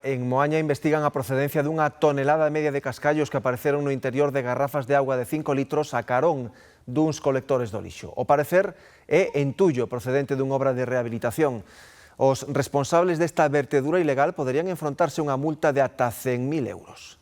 En Moaña investigan a procedencia dunha tonelada e media de cascallos que apareceron no interior de garrafas de auga de 5 litros a carón duns colectores do lixo. O parecer é entullo procedente dunha obra de rehabilitación. Os responsables desta vertedura ilegal poderían enfrontarse unha multa de ata 100.000 euros.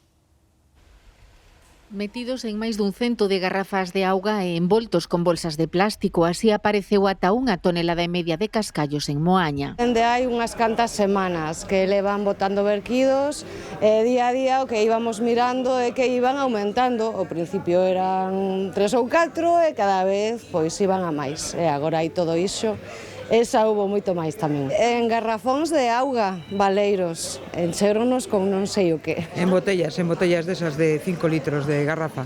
Metidos en máis dun cento de garrafas de auga e envoltos con bolsas de plástico, así apareceu ata unha tonelada e media de cascallos en Moaña. Dende hai unhas cantas semanas que levan botando verquidos e día a día o que íbamos mirando é que iban aumentando. Ao principio eran 3 ou 4 e cada vez pois iban a máis. E agora hai todo iso. Esa houve moito máis tamén. En garrafóns de auga, baleiros, encheronos con non sei o que. En botellas desas de 5 litros de garrafa.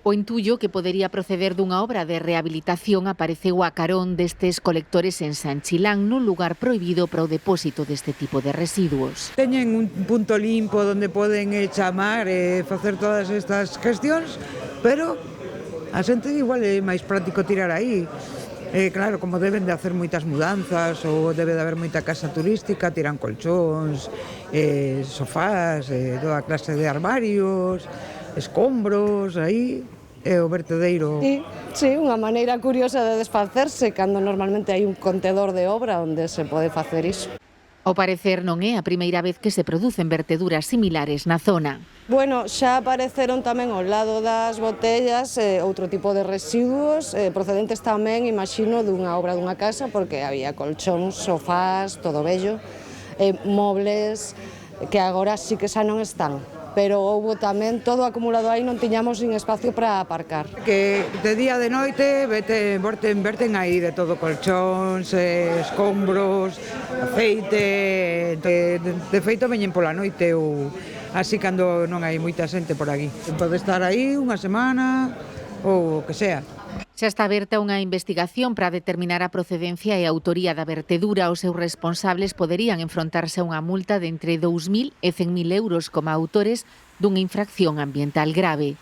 O entullo, que podería proceder dunha obra de rehabilitación, apareceu a carón destes colectores en San Chilán, nun lugar prohibido para o depósito deste tipo de residuos. Teñen un punto limpo onde poden chamar e facer todas estas cuestións, pero a xente igual é máis práctico tirar aí. Claro, como deben de hacer moitas mudanzas ou debe de haber moita casa turística, tiran colchóns, sofás, toda clase de armarios, escombros, aí é o vertedeiro. Sí, unha maneira curiosa de desfacerse cando normalmente hai un contedor de obra onde se pode facer iso. Ao parecer non é a primeira vez que se producen verteduras similares na zona. Bueno, xa apareceron tamén ao lado das botellas outro tipo de residuos procedentes tamén, imagino, dunha obra dunha casa, porque había colchóns, sofás, todo bello, mobles, que agora sí que xa non están. Pero houve tamén todo acumulado aí, non tiñamos nin espacio para aparcar. Que de día de noite verten aí de todo, colchóns, escombros, aceite, de feito veñen pola noite ou así cando non hai moita xente por aquí. Pode estar aí unha semana ou o que sea. Xa está aberta unha investigación para determinar a procedencia e a autoría da vertedura. Os seus responsables poderían enfrontarse a unha multa de entre 2.000 e 100.000 euros como autores dunha infracción ambiental grave.